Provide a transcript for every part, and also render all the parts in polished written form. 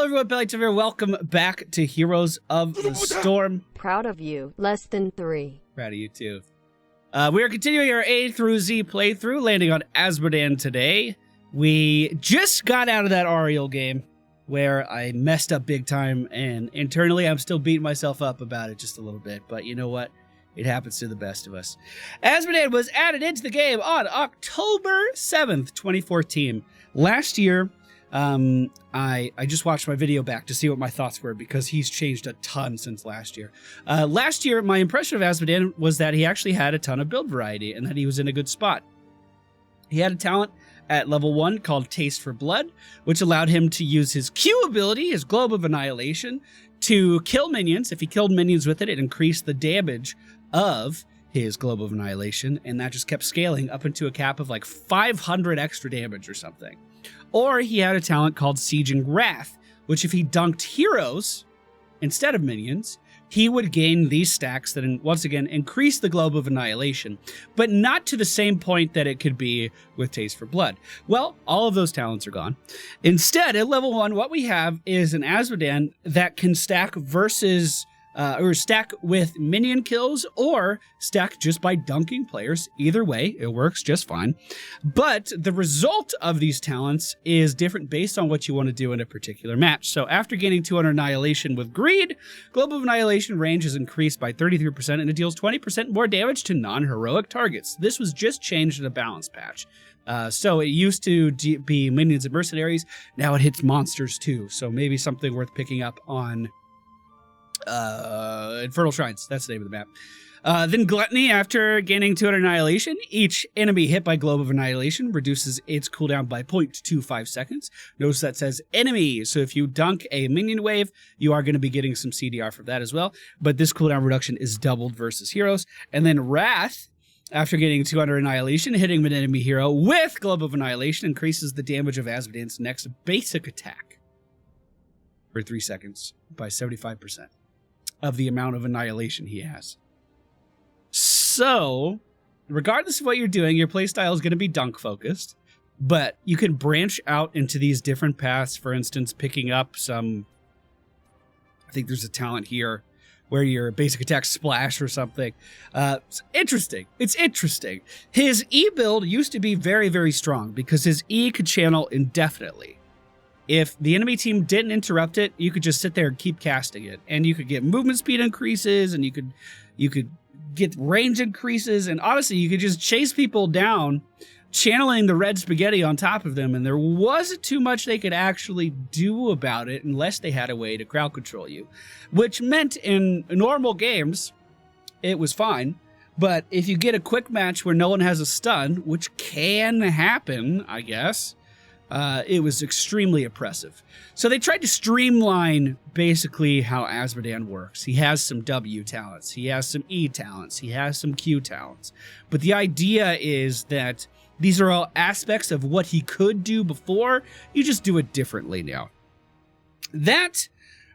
Hello everyone, MFPallytime here. Welcome back to Heroes of the Storm. Proud of you. Less than 3. Proud of you too. We are continuing our A through Z playthrough, landing on Azmodan today. We just got out of that Ariel game where I messed up big time, and internally I'm still beating myself up about it just a little bit, but you know what? It happens to the best of us. Azmodan was added into the game on October 7th, 2014. Last year, I just watched my video back to see what my thoughts were because he's changed a ton since last year. Last year, my impression of Azmodan was that he actually had a ton of build variety and that he was in a good spot. He had a talent at level 1 called Taste for Blood, which allowed him to use his Q ability, his Globe of Annihilation, to kill minions. If he killed minions with it, it increased the damage of his Globe of Annihilation, and that just kept scaling up into a cap of like 500 extra damage or something. Or he had a talent called Sieging Wrath, which if he dunked heroes instead of minions, he would gain these stacks that, once again, increase the Globe of Annihilation, but not to the same point that it could be with Taste for Blood. Well, all of those talents are gone. Instead, at level 1, what we have is an Azmodan that can stack versus... or stack with minion kills, or stack just by dunking players. Either way, it works just fine. But the result of these talents is different based on what you want to do in a particular match. So after gaining 200 Annihilation with Greed, Global Annihilation range is increased by 33% and it deals 20% more damage to non-heroic targets. This was just changed in a balance patch. So it used to be minions and mercenaries. Now it hits monsters too. So maybe something worth picking up on Infernal Shrines. That's the name of the map. Then Gluttony. After gaining 200 Annihilation, each enemy hit by Globe of Annihilation reduces its cooldown by 0.25 seconds. Notice that says enemy, so if you dunk a minion wave, you are going to be getting some CDR from that as well, but this cooldown reduction is doubled versus heroes. And then Wrath, after getting 200 Annihilation, hitting an enemy hero with Globe of Annihilation increases the damage of Azmodan's next basic attack for 3 seconds by 75%. Of the amount of annihilation he has. So, regardless of what you're doing, your playstyle is going to be dunk focused, but you can branch out into these different paths. For instance, picking up some, I think there's a talent here where your basic attack splash or something. It's interesting. It's interesting. His E build used to be very, very strong because his E could channel indefinitely. If the enemy team didn't interrupt it, you could just sit there and keep casting it. And you could get movement speed increases, and you could get range increases, and honestly, you could just chase people down, channeling the red spaghetti on top of them, and there wasn't too much they could actually do about it unless they had a way to crowd control you. Which meant in normal games, it was fine. But if you get a quick match where no one has a stun, which can happen, I guess... it was extremely oppressive. So they tried to streamline basically how Azmodan works. He has some W talents. He has some E talents. He has some Q talents. But the idea is that these are all aspects of what he could do before. You just do it differently now. That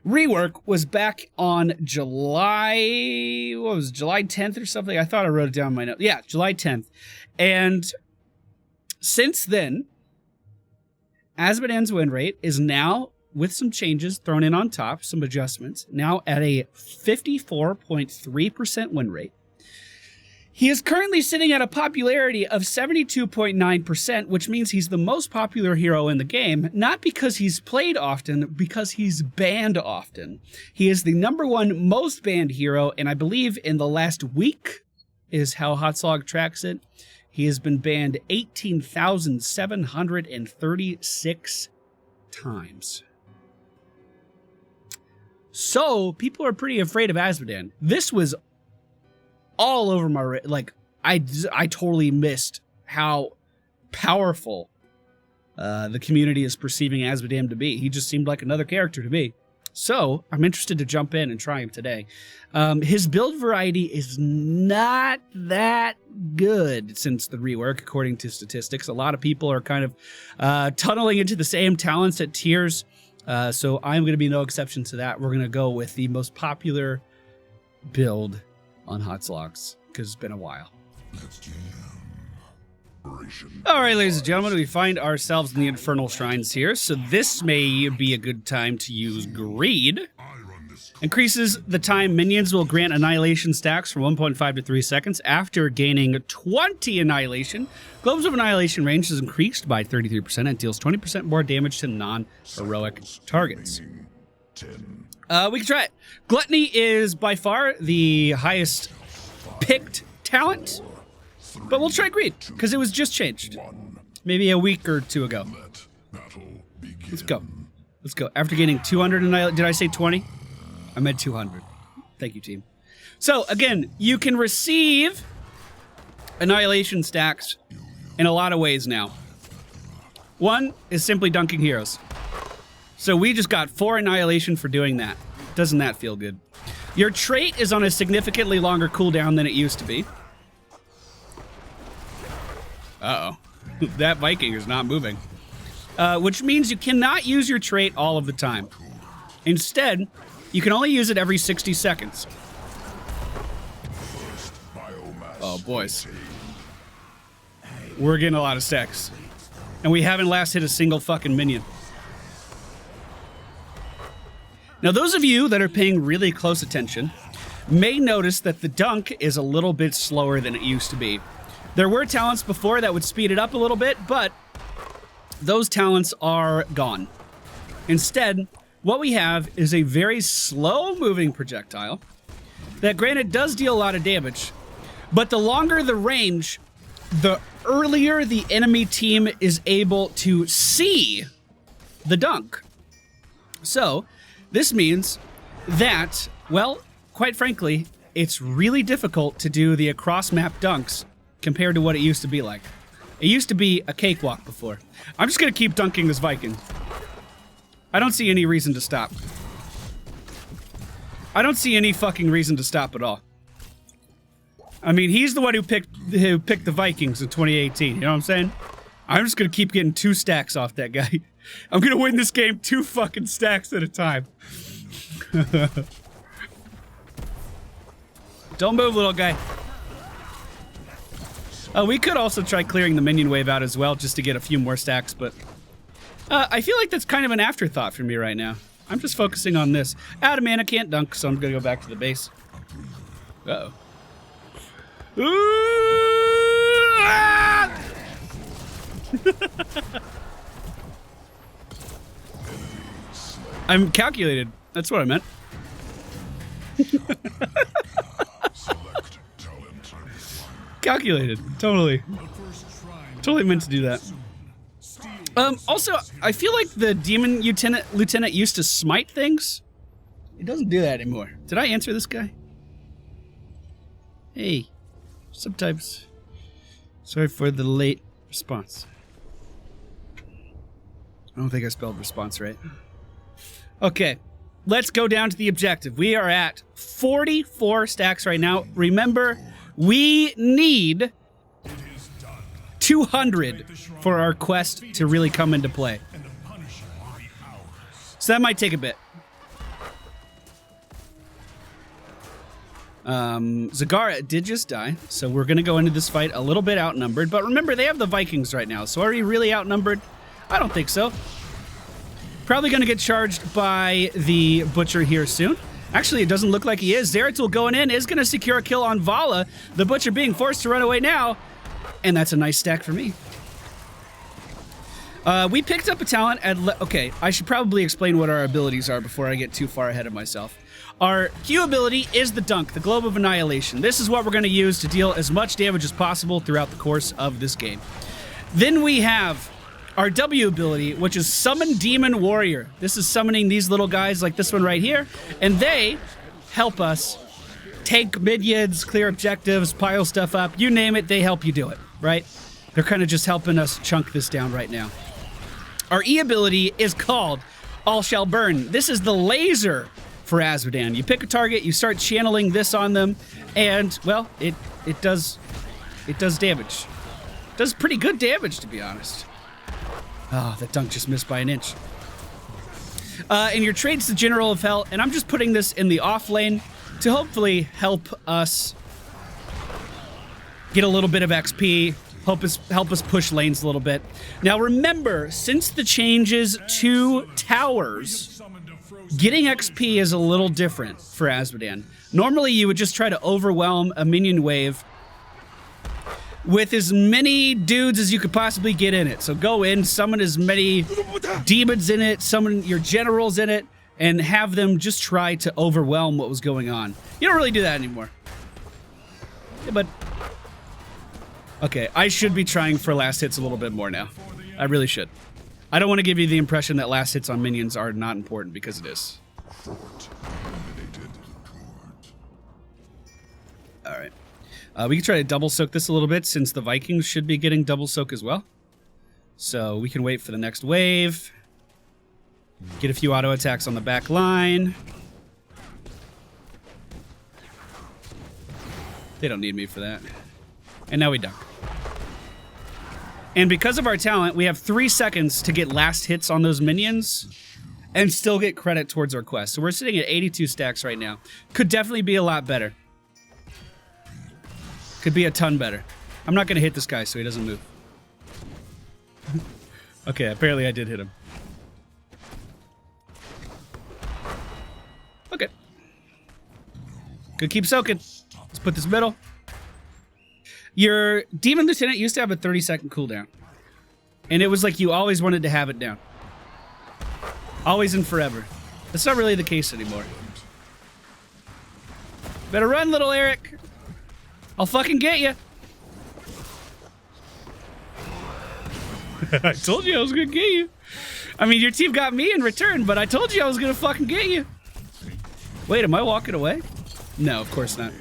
rework was back on July 10th or something? I thought I wrote it down in my notes. Yeah, July 10th. And since then... Azmodan's win rate is now, with some changes thrown in on top, some adjustments, now at a 54.3% win rate. He is currently sitting at a popularity of 72.9%, which means he's the most popular hero in the game, not because he's played often, because he's banned often. He is the #1 most banned hero, and I believe in the last week is how HotS tracks it. He has been banned 18,736 times. So, people are pretty afraid of Azmodan. This was all over my... I totally missed how powerful the community is perceiving Azmodan to be. He just seemed like another character to me. So, I'm interested to jump in and try him today. His build variety is not that good since the rework, according to statistics. A lot of people are kind of tunneling into the same talents at tiers, so I'm going to be no exception to that. We're going to go with the most popular build on HotS because it's been a while. Let's jam. All right, ladies and gentlemen, we find ourselves in the Infernal Shrines here, so this may be a good time to use Greed. Increases the time minions will grant Annihilation stacks from 1.5 to 3 seconds after gaining 20 Annihilation. Globes of Annihilation range is increased by 33% and deals 20% more damage to non-heroic targets. We can try it. Gluttony is by far the highest picked talent, but we'll try Greed, because it was just changed. Maybe a week or two ago. Let's go. Let's go. After gaining 200 Annihilation, did I say 20? I meant 200. Thank you, team. So, again, you can receive Annihilation stacks in a lot of ways now. One is simply dunking heroes. So we just got 4 Annihilation for doing that. Doesn't that feel good? Your trait is on a significantly longer cooldown than it used to be. Uh-oh. That Viking is not moving. Which means you cannot use your trait all of the time. Instead, you can only use it every 60 seconds. Oh, boys. We're getting a lot of stacks. And we haven't last hit a single fucking minion. Now, those of you that are paying really close attention may notice that the dunk is a little bit slower than it used to be. There were talents before that would speed it up a little bit, but those talents are gone. Instead, what we have is a very slow-moving projectile that, granted, does deal a lot of damage, but the longer the range, the earlier the enemy team is able to see the dunk. So, this means that, well, quite frankly, it's really difficult to do the across-map dunks compared to what it used to be like. It used to be a cakewalk before. I'm just going to keep dunking this Viking. I don't see any reason to stop. I don't see any fucking reason to stop at all. I mean, he's the one who picked the Vikings in 2018, you know what I'm saying? I'm just gonna keep getting 2 stacks off that guy. I'm gonna win this game 2 fucking stacks at a time. Don't move, little guy. We could also try clearing the minion wave out as well, just to get a few more stacks, but I feel like that's kind of an afterthought for me right now. I'm just focusing on this. Out of mana, can't dunk, so I'm gonna go back to the base. Uh-oh. Ooh, ah! I'm calculated. That's what I meant. Calculated. Totally. Totally meant to do that. Also, I feel like the demon lieutenant used to smite things. It doesn't do that anymore. Did I answer this guy? Hey. Sometimes. Sorry for the late response. I don't think I spelled response right. Okay. Let's go down to the objective. We are at 44 stacks right now. Remember, we need 200 for our quest to really come into play. So that might take a bit. Zagara did just die, so we're going to go into this fight a little bit outnumbered. But remember, they have the Vikings right now, so are we really outnumbered? I don't think so. Probably going to get charged by the Butcher here soon. Actually, it doesn't look like he is. Zeratul going in is going to secure a kill on Vala. The Butcher being forced to run away now. And that's a nice stack for me. We picked up a talent at... Okay, I should probably explain what our abilities are before I get too far ahead of myself. Our Q ability is the Dunk, the Globe of Annihilation. This is what we're going to use to deal as much damage as possible throughout the course of this game. Then we have our W ability, which is Summon Demon Warrior. This is summoning these little guys like this one right here, and they help us take minions, clear objectives, pile stuff up, you name it, they help you do it, right? They're kind of just helping us chunk this down right now. Our E ability is called All Shall Burn. This is the laser for Azmodan. You pick a target, you start channeling this on them, and, well, it does damage. It does pretty good damage, to be honest. Oh, that dunk just missed by an inch. And your trade's the General of Hell, and I'm just putting this in the off lane to hopefully help us get a little bit of XP help us push lanes a little bit. Now remember, since the changes to towers, getting XP is a little different for Azmodan. Normally you would just try to overwhelm a minion wave with as many dudes as you could possibly get in it. So go in, summon as many demons in it, summon your generals in it, and have them just try to overwhelm what was going on. You don't really do that anymore. Yeah, but... Okay, I should be trying for last hits a little bit more now. I really should. I don't want to give you the impression that last hits on minions are not important, because it is. Alright. We can try to double soak this a little bit, since the Vikings should be getting double soak as well. So we can wait for the next wave. Get a few auto attacks on the back line. They don't need me for that. And now we dunk. And because of our talent, we have 3 seconds to get last hits on those minions and still get credit towards our quest. So we're sitting at 82 stacks right now. Could definitely be a lot better. Could be a ton better. I'm not going to hit this guy so he doesn't move. Okay, apparently I did hit him. Okay. Good, keep soaking. Let's put this middle. Your Demon Lieutenant used to have a 30-second cooldown. And it was like you always wanted to have it down. Always and forever. That's not really the case anymore. Better run, little Eric. I'll fucking get you. I told you I was gonna get you. I mean, your team got me in return, but I told you I was gonna fucking get you. Wait, am I walking away? No, of course not.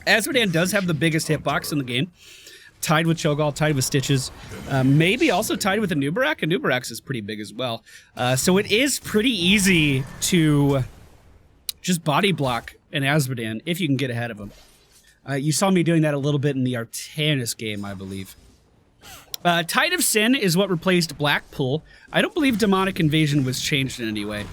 Azmodan does have the biggest hitbox in the game. Tied with Cho'Gall, tied with Stitches. Maybe also tied with Anubarak. Anubarak is pretty big as well. So it is pretty easy to just body block an Azmodan if you can get ahead of him. You saw me doing that a little bit in the Artanis game, I believe. Tide of Sin is what replaced Black Pool. I don't believe Demonic Invasion was changed in any way.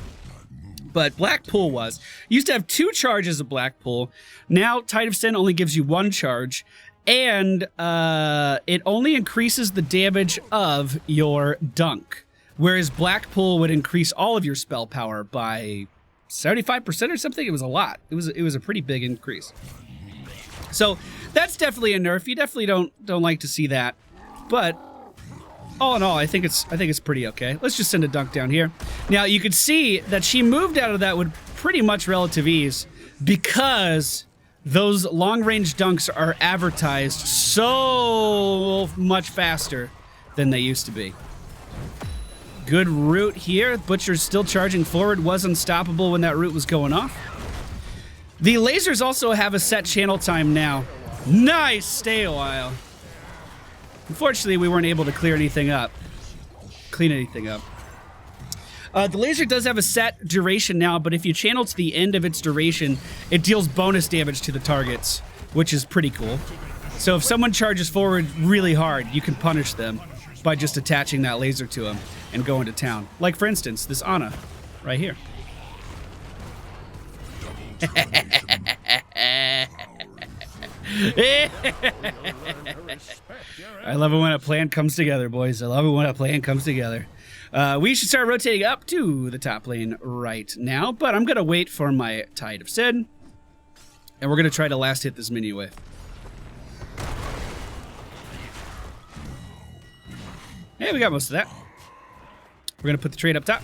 But Black Pool was. You used to have 2 charges of Black Pool. Now Tide of Sin only gives you 1 charge. And it only increases the damage of your dunk. Whereas Black Pool would increase all of your spell power by 75% or something. It was a lot. It was a pretty big increase. So that's definitely a nerf. You definitely don't like to see that. But all in all, I think it's pretty okay. Let's just send a dunk down here. Now you can see that she moved out of that with pretty much relative ease because those long-range dunks are advertised so much faster than they used to be. Good root here. Butcher's still charging forward. Was unstoppable when that root was going off. The lasers also have a set channel time now. Nice! Stay a while. Unfortunately, we weren't able to clean anything up. The laser does have a set duration now, but if you channel to the end of its duration, it deals bonus damage to the targets, which is pretty cool. So if someone charges forward really hard, you can punish them by just attaching that laser to them and going to town. Like, for instance, this Ana right here. I love it when a plan comes together, boys. I love it when a plan comes together. We should start rotating up to the top lane right now, but I'm going to wait for my Tide of Sin, and we're going to try to last hit this mini wave. Hey, we got most of that. We're going to put the trade up top.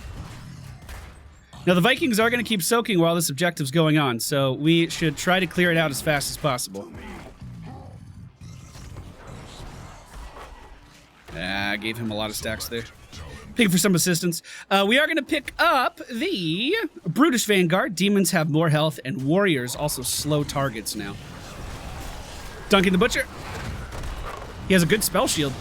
Now, the Vikings are going to keep soaking while this objective's going on, so we should try to clear it out as fast as possible. I gave him a lot of stacks there. Looking for some assistance. We are going to pick up the Brutish Vanguard. Demons have more health, and Warriors also slow targets now. Dunking the Butcher. He has a good spell shield.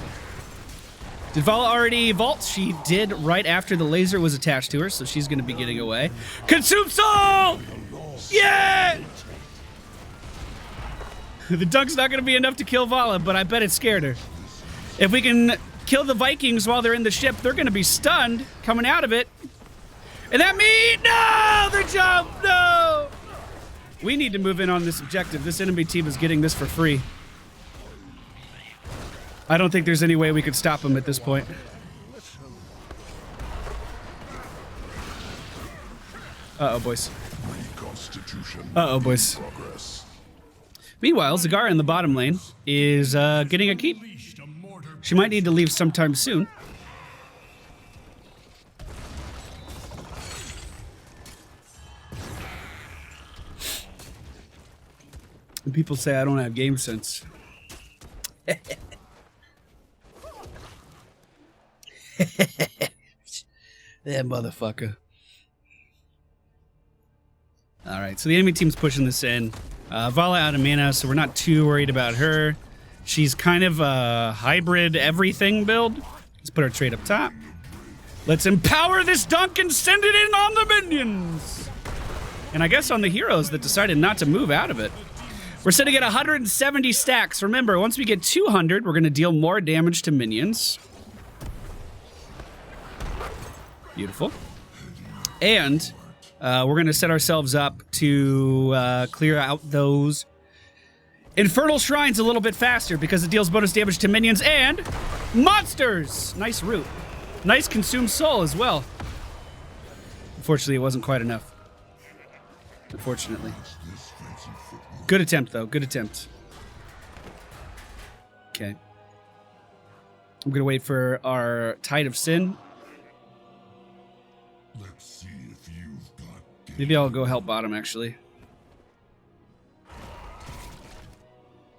Did Vala already vault? She did right after the laser was attached to her, so she's going to be getting away. Consume Soul! Yeah! The dunk's not going to be enough to kill Vala, but I bet it scared her. If we can kill the Vikings while they're in the ship, they're going to be stunned coming out of it. And that means... No! The jump! No! We need to move in on this objective. This enemy team is getting this for free. I don't think there's any way we could stop him at this point. Uh-oh, boys. Uh-oh, boys. Meanwhile, Zagara in the bottom lane is getting a keep. She might need to leave sometime soon. And people say I don't have game sense. That motherfucker. Alright, so the enemy team's pushing this in. Vala out of mana, so we're not too worried about her. She's kind of a hybrid everything build. Let's put our trade up top. Let's empower this dunk and send it in on the minions! And I guess on the heroes that decided not to move out of it. We're sitting at 170 stacks. Remember, once we get 200, we're going to deal more damage to minions. Beautiful. And we're going to set ourselves up to clear out those Infernal Shrines a little bit faster because it deals bonus damage to minions and monsters! Nice root. Nice consumed soul as well. Unfortunately, it wasn't quite enough. Unfortunately. Good attempt, though. Good attempt. Okay. I'm going to wait for our Tide of Sin. Let's see if you've got... Maybe I'll go help bottom, actually.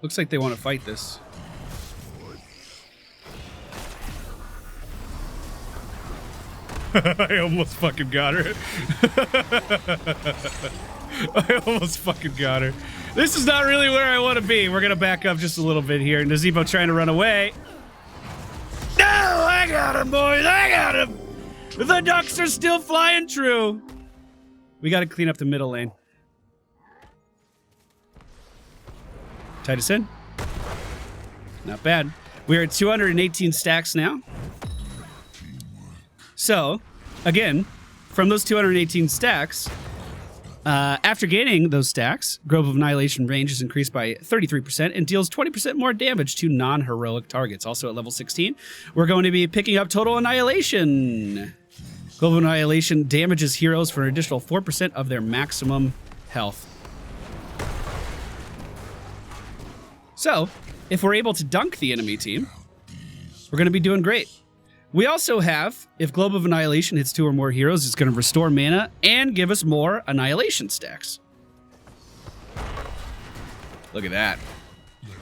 Looks like they want to fight this. I almost fucking got her. I almost fucking got her. This is not really where I want to be. We're going to back up just a little bit here. Nazebo trying to run away. No! I got him, boys! I got him! The ducks are still flying true. We got to clean up the middle lane. Titus in. Not bad. We're at 218 stacks now. So, again, from those 218 stacks, after gaining those stacks, Grove of Annihilation range is increased by 33% and deals 20% more damage to non-heroic targets. Also at level 16, we're going to be picking up Total Annihilation. Grove of Annihilation damages heroes for an additional 4% of their maximum health. So, if we're able to dunk the enemy team, we're going to be doing great. We also have, if Globe of Annihilation hits 2 or more heroes, it's going to restore mana and give us more Annihilation stacks. Look at that.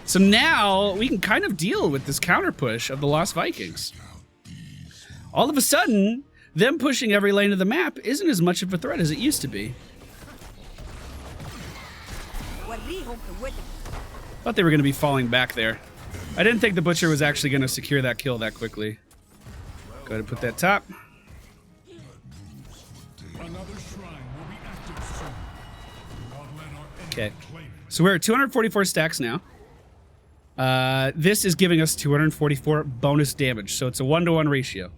So now we can kind of deal with this counter push of the Lost Vikings. All of a sudden, them pushing every lane of the map isn't as much of a threat as it used to be. Thought they were going to be falling back there. I didn't think the Butcher was actually going to secure that kill that quickly. Go ahead and put that top. Okay, so we're at 244 stacks now. This is giving us 244 bonus damage, so it's a 1-to-1 ratio.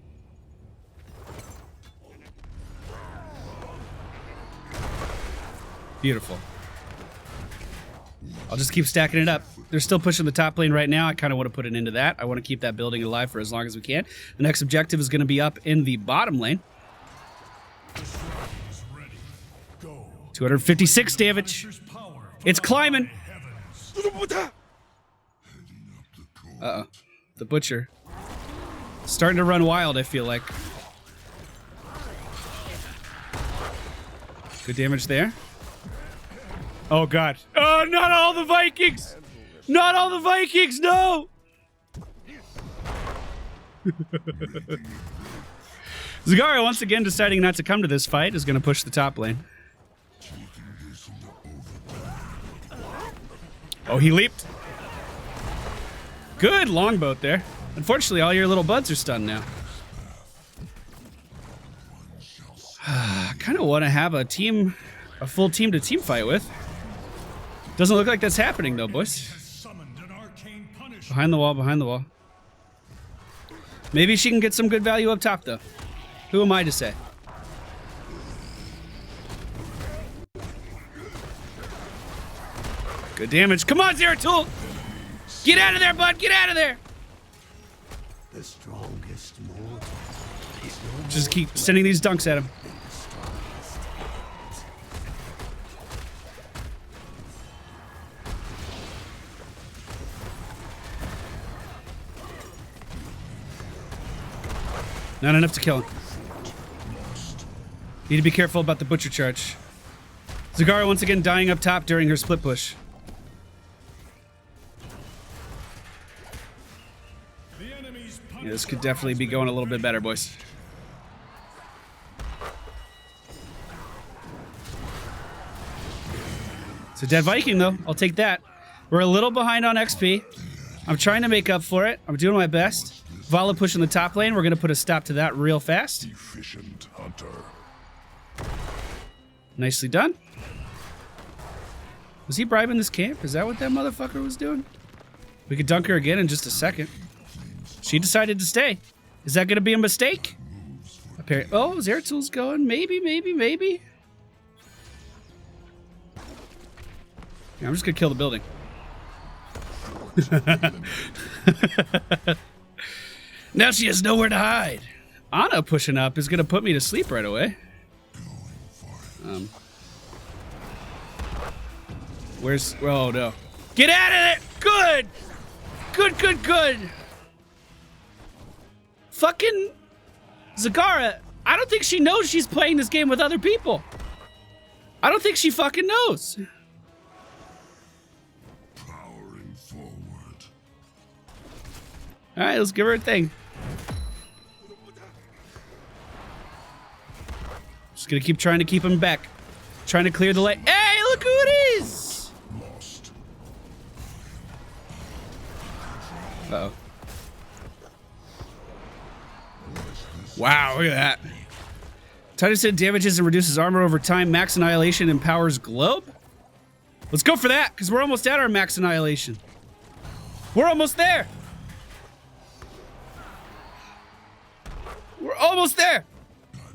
Beautiful. I'll just keep stacking it up. They're still pushing the top lane right now. I kind of want to put an end to that. I want to keep that building alive for as long as we can. The next objective is going to be up in the bottom lane. 256 damage. It's climbing. Uh-oh. The Butcher. Starting to run wild, I feel like. Good damage there. Oh, God. Oh, not all the Vikings! Not all the Vikings, no! Zagara, once again deciding not to come to this fight, is going to push the top lane. Oh, he leaped. Good longboat there. Unfortunately, all your little buds are stunned now. I kind of want to have a full team to team fight with. Doesn't look like that's happening though, boys. Behind the wall, behind the wall. Maybe she can get some good value up top though. Who am I to say? Good damage. Come on, Zeratul! Get out of there, bud! Get out of there! Just keep sending these dunks at him. Not enough to kill him. Need to be careful about the butcher charge. Zagara once again dying up top during her split push. Yeah, this could definitely be going a little bit better, boys. It's a dead Viking, though. I'll take that. We're a little behind on XP. I'm trying to make up for it. I'm doing my best. Vala pushing the top lane. We're going to put a stop to that real fast. Efficient hunter. Nicely done. Was he bribing this camp? Is that what that motherfucker was doing? We could dunk her again in just a second. She decided to stay. Is that going to be a mistake? Apparently. Oh, Zeratul going. Maybe. Yeah, I'm just going to kill the building. Now she has nowhere to hide. Ana pushing up is going to put me to sleep right away. Where's... Oh, no. Get out of it! Good! Fucking Zagara, I don't think she knows she's playing this game with other people. I don't think she fucking knows. Powering forward. All right, let's give her a thing. Just gonna keep trying to keep him back. Trying to clear the lane. Hey, look who it is! Lost. Uh-oh. Wow, look at that. Titan damages and reduces armor over time. Max Annihilation empowers Globe. Let's go for that, because we're almost at our Max Annihilation. We're almost there. We're almost there.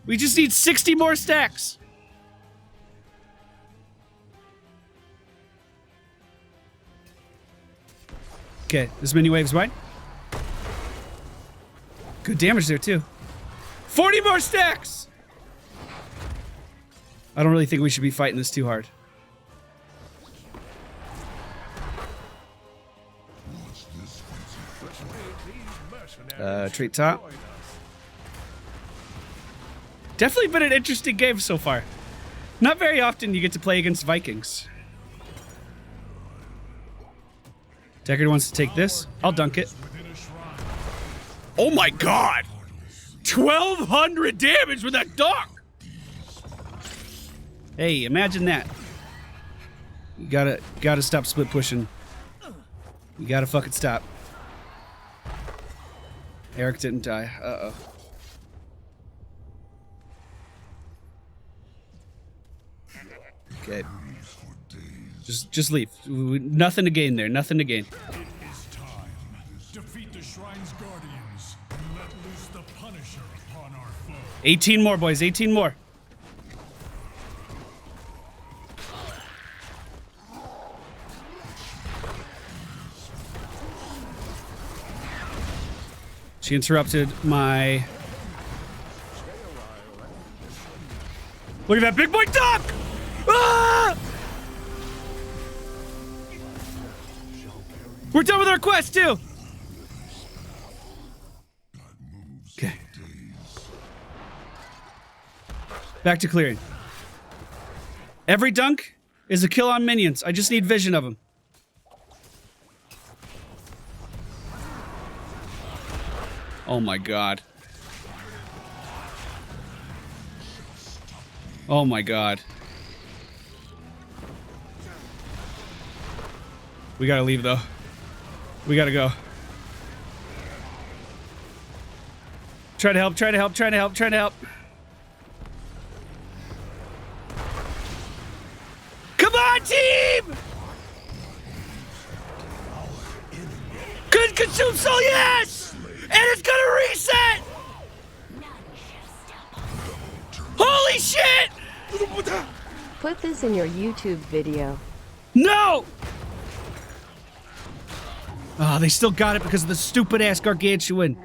We just need 60 more stacks. Okay, this mini wave's mine. Good damage there, too. 40 more stacks! I don't really think we should be fighting this too hard. Trait top. Definitely been an interesting game so far. Not very often you get to play against Vikings. Deckard wants to take this. I'll dunk it. Oh my god! 1,200 damage with that dunk! Hey, imagine that. You gotta stop split pushing. You gotta fucking stop. Eric didn't die. Uh-oh. Okay. Just leave. Nothing to gain there. Nothing to gain. It is time. Defeat the Shrine's Guardians and let loose the Punisher upon our foe. 18 more, boys. 18 more. She interrupted my... Look at that big boy duck! Ah! We're done with our quest, too! Okay. Back to clearing. Every dunk is a kill on minions. I just need vision of them. Oh my god. Oh my god. We gotta leave though. We gotta go. Try to help, try to help, try to help, try to help. Come on, team! Good consume soul, yes! And it's gonna reset! Holy shit! Put this in your YouTube video. No! Oh, they still got it because of the stupid ass gargantuan.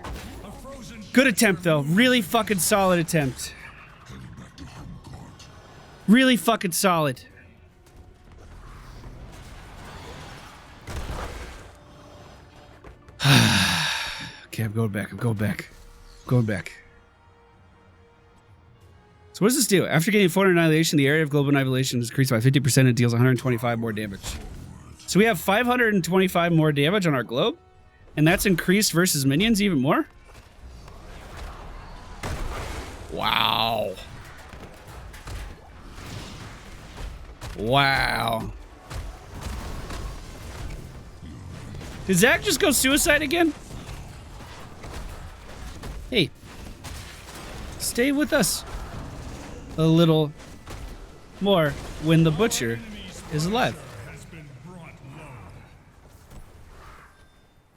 A frozen Good attempt, though. Really fucking solid attempt. Really fucking solid. Okay, I'm going back. I'm going back. I'm going back. So what does this do? After getting 400 annihilation, the area of global annihilation is increased by 50% and deals 125 more damage. So we have 525 more damage on our globe? And that's increased versus minions even more? Wow. Wow. Did Zach just go suicide again? Hey. Stay with us a little more when the butcher is alive.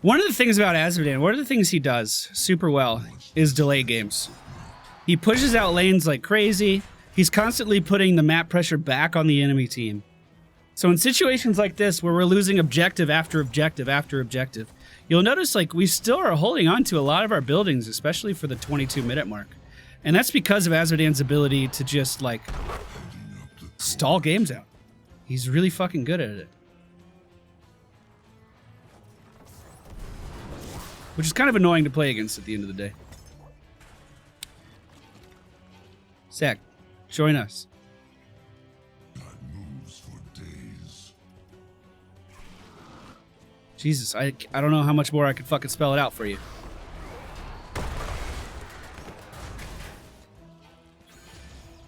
One of the things about Azmodan, one of the things he does super well is delay games. He pushes out lanes like crazy. He's constantly putting the map pressure back on the enemy team. So in situations like this, where we're losing objective after objective after objective, you'll notice like we still are holding on to a lot of our buildings, especially for the 22-minute mark. And that's because of Azmodan's ability to just like stall games out. He's really fucking good at it. Which is kind of annoying to play against at the end of the day. Zach, join us. God moves for days. Jesus, I don't know how much more I could fucking spell it out for you.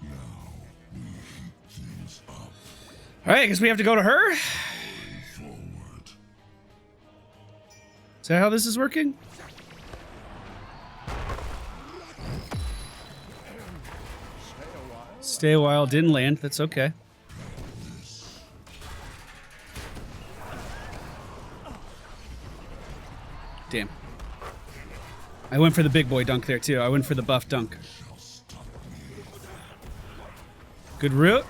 Now we heat things up. Alright, I guess we have to go to her. Forward. Is that how this is working? Stay a while, didn't land, that's okay. Damn. I went for the big boy dunk there too. I went for the buff dunk. Good route.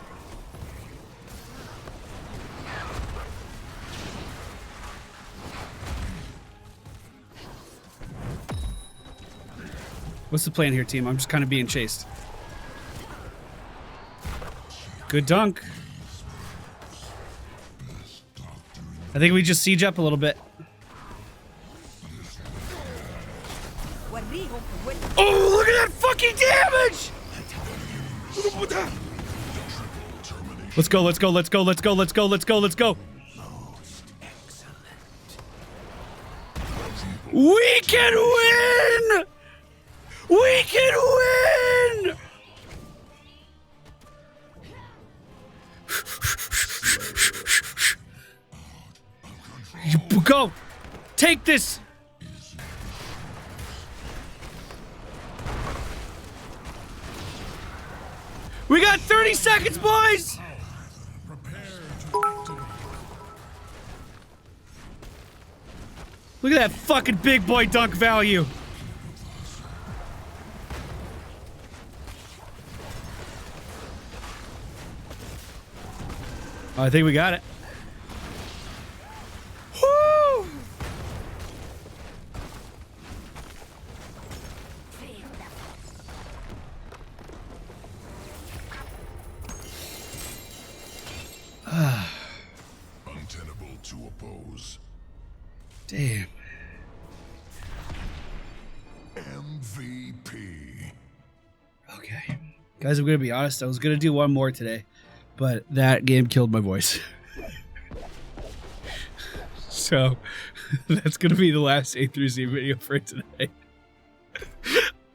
What's the plan here, team? I'm just kind of being chased. Good dunk. I think we just siege up a little bit. Oh, look at that fucking damage! Let's go, let's go, let's go, let's go, let's go, let's go, let's go. We can win! We can win! You go! Take this! We got 30 seconds, boys! Look at that fucking big boy dunk value. Oh, I think we got it. Woo! Untenable to oppose. Damn. MVP. Okay. Guys, I'm gonna be honest, I was gonna do one more today, but that game killed my voice. So, that's gonna be the last A through Z video for today.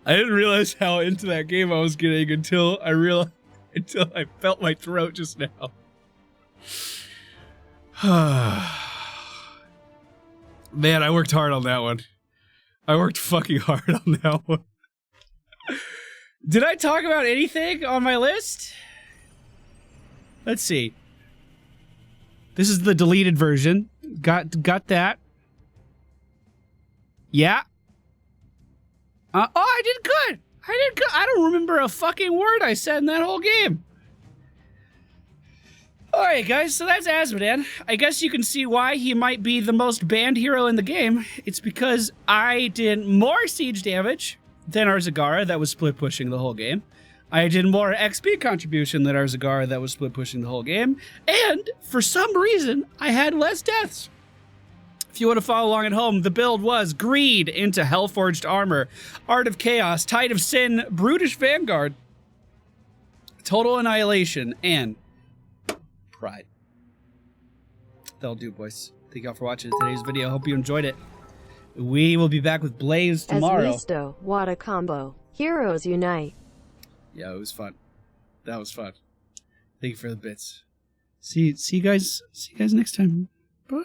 I didn't realize how into that game I was getting until I felt my throat just now. Man, I worked hard on that one. I worked fucking hard on that one. Did I talk about anything on my list? Let's see. This is the deleted version. Got that. Yeah. Oh, I did good. I did good. I don't remember a fucking word I said in that whole game. Alright guys, so that's Azmodan. I guess you can see why he might be the most banned hero in the game. It's because I did more siege damage than our Zagara that was split pushing the whole game. I did more XP contribution than our Zagara that was split pushing the whole game. And for some reason, I had less deaths. If you want to follow along at home, the build was Greed into Hellforged Armor, Art of Chaos, Tide of Sin, Brutish Vanguard, Total Annihilation, and Pride. That'll do, boys. Thank y'all for watching today's video. Hope you enjoyed it. We will be back with Blaze tomorrow. Asmisto, what a combo. Heroes unite. Yeah, it was fun. That was fun. Thank you for the bits. See you guys next time. Bye.